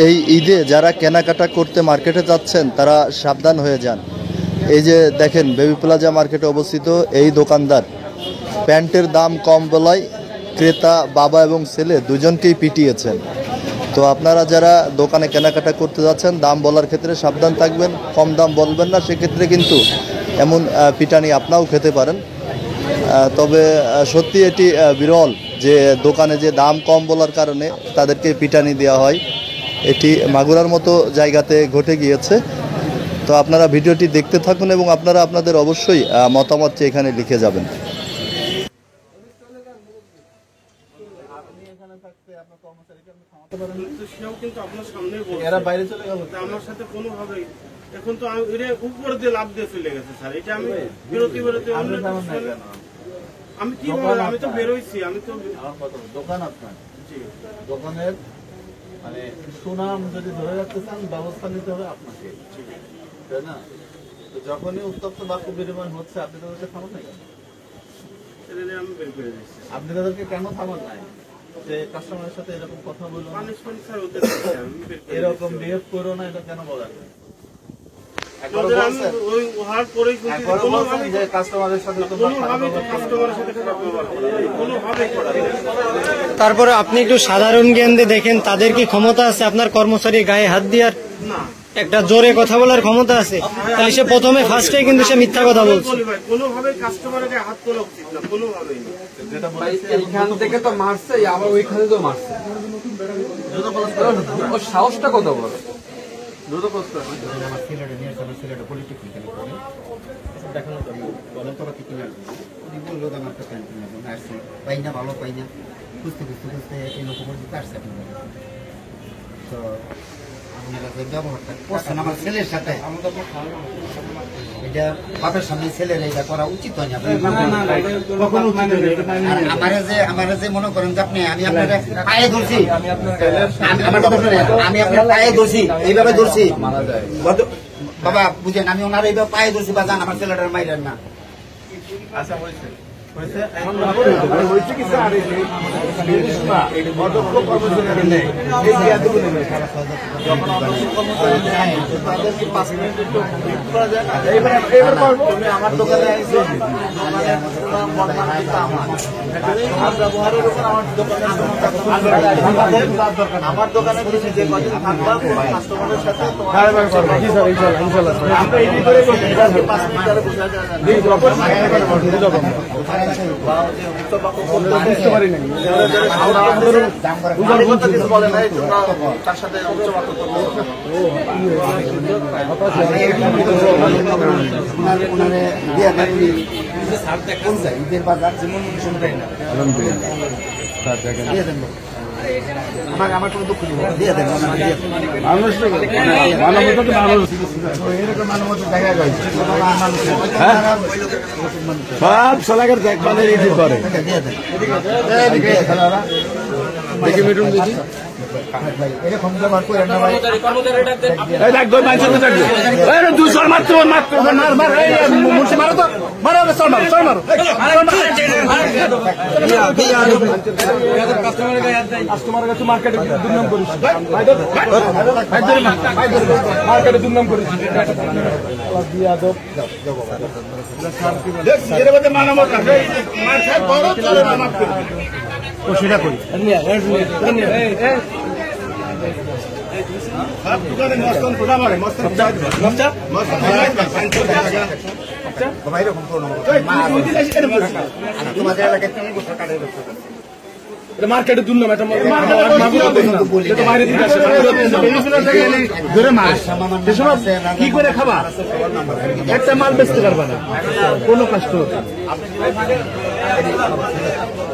এই ঈদে যারা কেনাকাটা করতে মার্কেটে যাচ্ছেন তারা সাবধান হয়ে যান। এই যে দেখেন বেবি প্লাজা মার্কেটে অবস্থিত এই দোকানদার প্যান্টের দাম কম বলায় ক্রেতা বাবা এবং ছেলে দুজনকেই পিটিয়েছেন। তো আপনারা যারা দোকানে কেনাকাটা করতে যাচ্ছেন দাম বলার ক্ষেত্রে সাবধান থাকবেন, কম দাম বলবেন না, সেক্ষেত্রে কিন্তু এমন পিটানি আপনাও খেতে পারেন। তবে সত্যি এটি বিরল যে দোকানে যে দাম কম বলার কারণে তাদেরকে পিটানি দেওয়া হয়। এটি মাগুরার মতো জায়গাতে ঘটে গিয়েছে। তো আপনারা ভিডিওটি দেখতে থাকুন এবং আপনারা আপনাদের অবশ্যই মতামত এখানে লিখে যাবেন। এখন তো উপর দিয়ে লাভ দিয়ে চলে গেছে স্যার, এটা আমি বিরতি আমি কি আমি তো বেরোইছি, আমি তো দোকান আপনার দোকানের মানে সুনাম যদি ধরে রাখতে চান ব্যবস্থা নিতে হবে আপনাকে, তাই না? তো যখনই উত্তপ্ত বাক্য বিনিময় হচ্ছে আপনি তাদেরকে থামান নাই, আমি বের করে দিচ্ছি। আপনি তাদেরকে কেন থামান নাই যে কাস্টমারের সাথে এরকম কথা বলুন, এরকম বিহেভ করো না, এটা কেন বলার? তারপরে আপনি একটু সাধারণ জ্ঞান দিয়ে দেখেন তাদের কি ক্ষমতা আছে আপনার কর্মচারীর গায়ে হাত দেওয়ার? একটা জোরে কথা বলার ক্ষমতা আছে? তাহলে সে প্রথমে ফার্স্টে কিন্তু সে মিথ্যা কথা বলছে। এইখান থেকে তো মারছে, আবার ওইখানে তো মারছে, ওর সাহসটা কত বড়। ভালো পাই না খুঁজতে খুঁজতে খুঁজতে এই লোক আসছে তো আপনারা যে ব্যবহারটা করছেন আমার ছেলের সাথে, এটা বাপের সামনে ছেলের এটা করা উচিত হয় না। আমার যে মনে করেন যে আপনি আমি আপনার পায়ে ধরছি, আমি আপনার পায়ে ধরছি, এইভাবে ধরছি বাবা বুঝেন, আমি ওনার এইভাবে পায়ে ধরছি বা জান আমার ছেলেটার মাইলেন না। আচ্ছা বলছে আমার দোকানে আমার দোকানে যে কদিন থাকবা কাস্টমারের সাথে তার সাথে ঈদের বাজার যেমন আমার কোনো দুঃখ নেই, দিয়ে দেন সব সালাকের দেখভালের ইতি করে দেখি মিটুন দিদি এরকম ব্যবহার করে না ভাই। কাস্টমারের কাছে মার্কেটে দুর্নাম করিস, মার্কেটে দুর্নাম করিস। সেটা করি তোমাদের এলাকায় মার্কেটে দুর্নাম, কি করে খাবা, একটা মাল বেচতে পারবা না কোনো কষ্ট।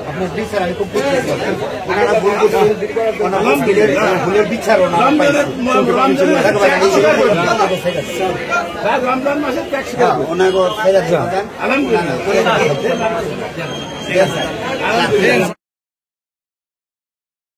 আপনার বিচার আমি খুব ভুলের বিচার ওনার